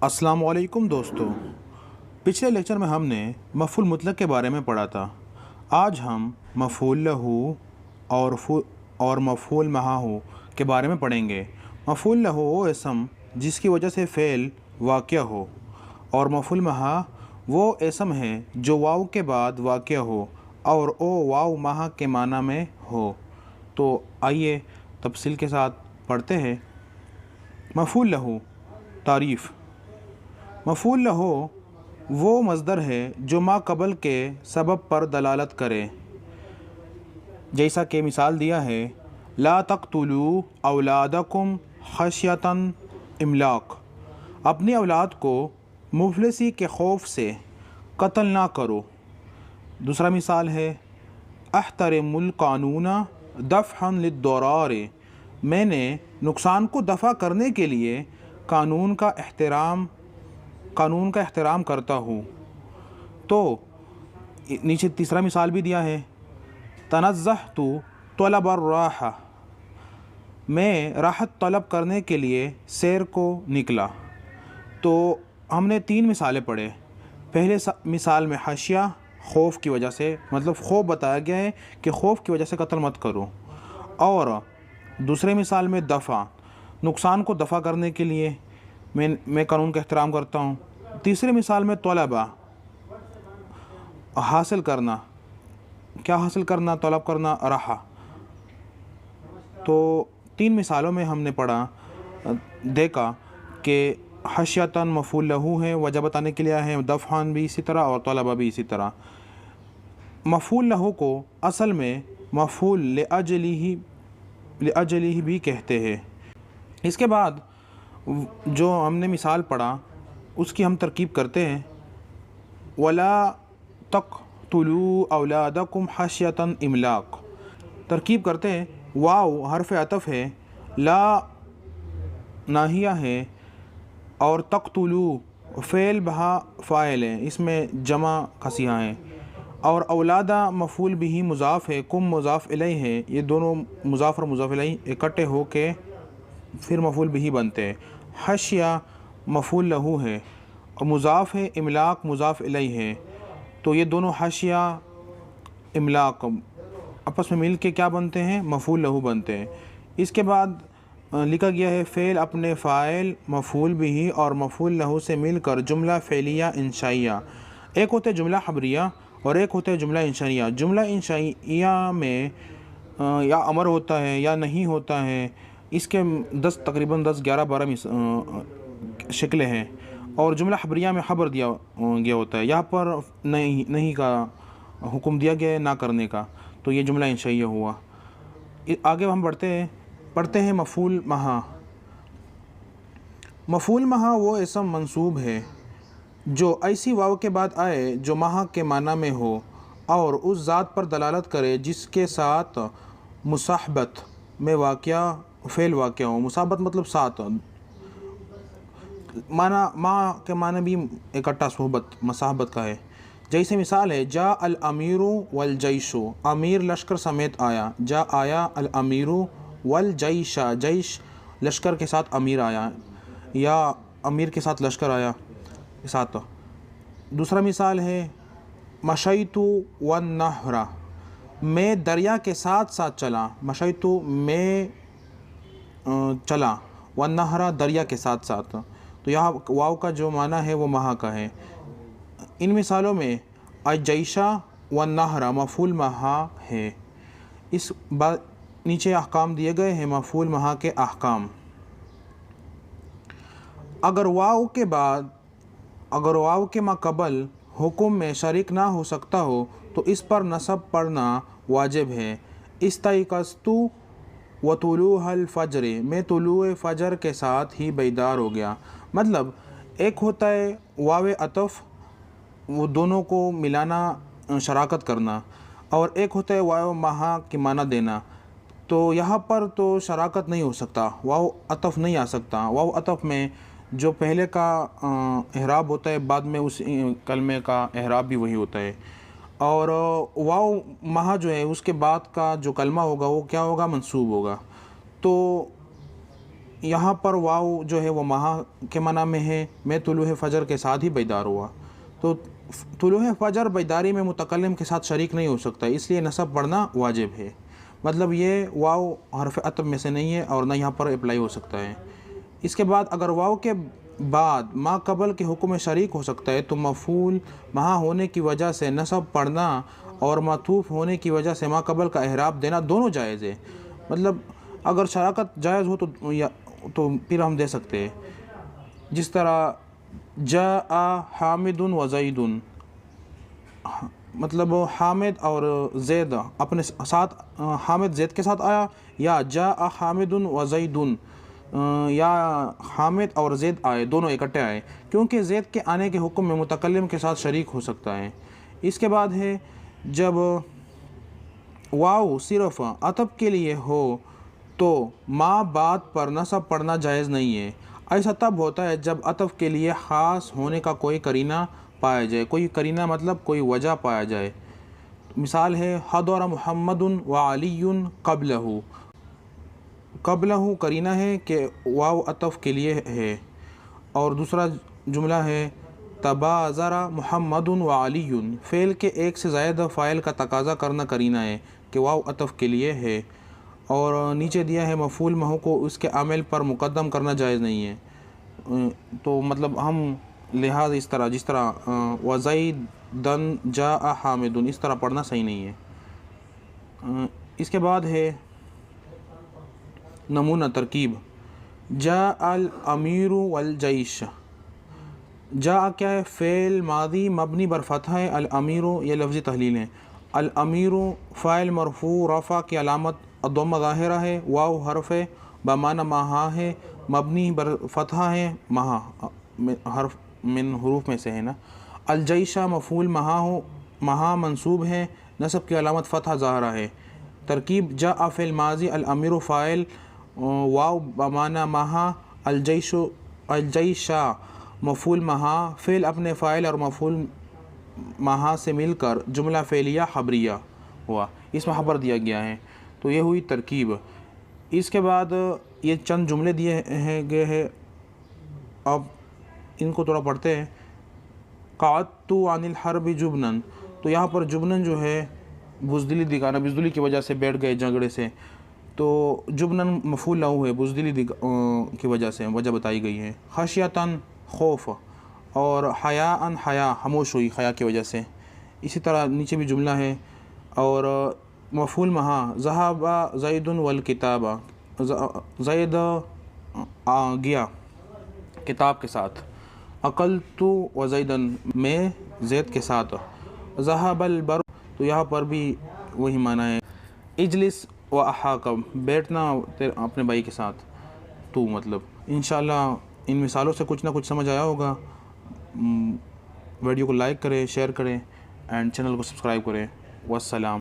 السلام علیکم دوستو، پچھلے لیکچر میں ہم نے مفعول مطلق کے بارے میں پڑھا تھا۔ آج ہم مفعول لہو اور مفعول معہ کے بارے میں پڑھیں گے۔ مفعول لہو وہ اسم جس کی وجہ سے فعل واقع ہو، اور مفعول معہ وہ اسم ہے جو واو کے بعد واقع ہو اور او واو معہ کے معنی میں ہو۔ تو آئیے تفصیل کے ساتھ پڑھتے ہیں۔ مفعول لہو تعریف: مفعول لہو وہ مصدر ہے جو ما قبل کے سبب پر دلالت کرے، جیسا کہ مثال دیا ہے لا تقتلوا اولادکم خشیۃ املاق، اپنی اولاد کو مفلسی کے خوف سے قتل نہ کرو۔ دوسرا مثال ہے احترم القانون دفعا للضرار، میں نے نقصان کو دفع کرنے کے لیے قانون کا احترام کرتا ہوں۔ تو نیچے تیسرا مثال بھی دیا ہے تنزہت طلب الراحہ، میں راحت طلب کرنے کے لیے سیر کو نکلا۔ تو ہم نے 3 مثالیں پڑھے۔ پہلے مثال میں خشیہ خوف کی وجہ سے، مطلب خوف بتایا گیا ہے کہ خوف کی وجہ سے قتل مت کرو، اور دوسرے مثال میں دفع، نقصان کو دفع کرنے کے لیے میں قانون کا احترام کرتا ہوں۔ تیسری مثال میں طلبہ، حاصل کرنا، کیا حاصل کرنا؟ طلب کرنا، راحہ۔ تو 3 مثالوں میں ہم نے دیکھا کہ خشیۃً مفعول لہو ہے، وجہ بتانے کے لیے ہے، دفعاً بھی اسی طرح اور طلبہ بھی اسی طرح۔ مفعول لہو کو اصل میں مفعول لأجلہ بھی کہتے ہیں۔ اس کے بعد جو ہم نے مثال پڑھا اس کی ہم ترکیب کرتے ہیں وَلَا تَقْتُلُوا أَوْلَادَكُمْ خَشْيَةَ إِمْلَاقٍ، ترکیب کرتے ہیں۔ واو حرف عطف ہے، لا ناہیہ ہے، اور تقتلوا فعل بہا فاعل ہے، اس میں جمع کسیہ ہے، اور اولادہ مفعول بھی مضاف ہے، کم مضاف الیہ ہے۔ یہ دونوں مضاف اور مضاف الیہ اکٹھے ہو کے پھر مفعول بھی بنتے ہیں۔ خشیہ مفعول لہو ہے اور مضاف ہے، املاق مضاف الیہ ہے، تو یہ دونوں خشیہ املاق آپس میں مل کے کیا بنتے ہیں؟ مفعول لہو بنتے ہیں۔ اس کے بعد لکھا گیا ہے فعل اپنے فاعل مفعول بھی اور مفعول لہو سے مل کر جملہ فعلیہ انشائیہ، ایک ہوتے جملہ خبریہ اور ایک ہوتے جملہ انشائیہ۔ جملہ انشائیہ میں یا امر ہوتا ہے یا نہیں ہوتا ہے، اس کے تقریباً 10 11 12 شکلیں ہیں، اور جملہ خبریہ میں خبر دیا گیا ہوتا ہے، یہاں پر نہیں کا حکم دیا گیا ہے، نہ کرنے کا، تو یہ جملہ انشائیہ ہوا۔ آگے ہم پڑھتے ہیں مفعول معہ۔ مفعول معہ وہ اسم منصوب ہے جو ایسی واو کے بعد آئے جو معہ کے معنی میں ہو اور اس ذات پر دلالت کرے جس کے ساتھ مصاحبت میں فعل واقع ہو۔ مصاحبت مطلب ساتھ، مع کے معنی بھی اکٹھا مصاحبت کا ہے۔ جیسے مثال ہے جاء الامیر والجیش، امیر لشکر سمیت آیا، جاء آیا الامیر والجیش، جیش لشکر کے ساتھ امیر آیا، یا امیر کے ساتھ لشکر آیا ساتھ۔ دوسرا مثال ہے مشیت والنہر، میں دریا کے ساتھ ساتھ چلا، مشیت میں چلا، والنہر دریا کے ساتھ ساتھ، تو یہاں واو کا جو معنی ہے وہ معہ کا ہے۔ ان مثالوں میں الجیش والنہر مفعول معہ ہے۔ اس نیچے احکام دیے گئے ہیں مفعول معہ کے احکام۔ اگر واو کے ما قبل حکم میں شریک نہ ہو سکتا ہو تو اس پر نصب پڑھنا واجب ہے۔ استيقظت وطلوع الفجر، میں طلوع فجر کے ساتھ ہی بیدار ہو گیا۔ مطلب ایک ہوتا ہے واو عطف، وہ دونوں کو ملانا، شراکت کرنا، اور ایک ہوتا ہے واو معہ کی معنی دینا، تو یہاں پر تو شراکت نہیں ہو سکتا، واو عطف نہیں آ سکتا۔ واو عطف میں جو پہلے کا اعراب ہوتا ہے بعد میں اس کلمے کا اعراب بھی وہی ہوتا ہے، اور واو معہ جو ہے اس کے بعد کا جو کلمہ ہوگا وہ کیا ہوگا؟ منصوب ہوگا۔ تو یہاں پر واو جو ہے وہ مہا کے معنی میں ہے، میں طلوع فجر کے ساتھ ہی بیدار ہوا، تو طلوع فجر بیداری میں متکلم کے ساتھ شریک نہیں ہو سکتا، اس لیے نصب پڑھنا واجب ہے۔ مطلب یہ واو حرف عطف میں سے نہیں ہے اور نہ یہاں پر اپلائی ہو سکتا ہے۔ اس کے بعد اگر واو کے بعد ما قبل کے حکم میں شریک ہو سکتا ہے تو مفعول مہا ہونے کی وجہ سے نصب پڑھنا اور معطوف ہونے کی وجہ سے ما قبل کا اعراب دینا دونوں جائز ہے۔ مطلب اگر شراکت جائز ہو تو پھر ہم دے سکتے ہیں، جس طرح جاء حامد و زید، مطلب حامد اور زید اپنے ساتھ، حامد زید کے ساتھ آیا، یا جاء حامد و زید، یا حامد اور زید آئے، دونوں اکٹھے آئے، کیونکہ زید کے آنے کے حکم میں متکلم کے ساتھ شریک ہو سکتا ہے۔ اس کے بعد ہے جب واو صرف عطف کے لیے ہو تو ما بعد پر نصب پڑھنا جائز نہیں ہے۔ ایسا تب ہوتا ہے جب عطف کے لیے خاص ہونے کا کوئی قرینہ پایا جائے، کوئی قرینہ مطلب کوئی وجہ پایا جائے۔ مثال ہے حضر محمد و علی قبلہ، قبلہ قرینہ ہے کہ واو عطف کے لیے ہے، اور دوسرا جملہ ہے تبازر محمد و علی، فعل کے ایک سے زائد فاعل کا تقاضا کرنا قرینہ ہے کہ واو عطف کے لیے ہے، اور نیچے دیا ہے مفعول مہو کو اس کے عامل پر مقدم کرنا جائز نہیں ہے۔ تو مطلب ہم لحاظ اس طرح، جس طرح وزیدن جاء حامد، اس طرح پڑھنا صحیح نہیں ہے۔ اس کے بعد ہے نمونہ ترکیب، جاء الامیر والجیش۔ جاء کیا ہے؟ فعل ماضی مبنی بر فتح ہے، الامیر یہ لفظی تحلیل ہے، الامیر فاعل مرفوع رفع کی علامت الضمہ ظاہرہ ہے، واو حرف ہے بمعنی مہا ہے، مبنی بر فتح ہے، مہا حرف من حروف میں سے ہے نا۔ الجیشہ مفعول مہا منصوب ہے، نصب کی علامت فتح ظاہرہ ہے۔ ترکیب جاء فعل ماضی، الامیر فاعل، واو بمعنی مہا، الجیشہ مفعول مہا، فعل اپنے فاعل اور مفعول مہا سے مل کر جملہ فعلیہ خبریہ ہوا، اس میں خبر دیا گیا ہے۔ تو یہ ہوئی ترکیب۔ اس کے بعد یہ چند جملے دیے گئے ہیں، اب ان کو تھوڑا پڑھتے ہیں۔ قعدت عن الحرب جبنا، تو یہاں پر جبنن جو ہے بزدلی دکھانا، بزدلی کی وجہ سے بیٹھ گئے جھگڑے سے، تو جبنن مفعول لہو ہے، بزدلی کی وجہ سے وجہ بتائی گئی ہے۔ خشیتاً خوف، اور حیاءً حیا خاموش ہوئی حیا کی وجہ سے۔ اسی طرح نیچے بھی جملہ ہے، اور مفعول مہا ذهب زید والکتاب، زید گیا کتاب کے ساتھ، اکلت وزیدن میں زید کے ساتھ، ذهب البر، تو یہاں پر بھی وہی معنی ہے، اجلس و احاق بیٹھنا اپنے بھائی کے ساتھ، تو مطلب انشاءاللہ ان مثالوں سے کچھ نہ کچھ سمجھ آیا ہوگا۔ ویڈیو کو لائک کریں، شیئر کریں، اینڈ چینل کو سبسکرائب کریں۔ والسلام۔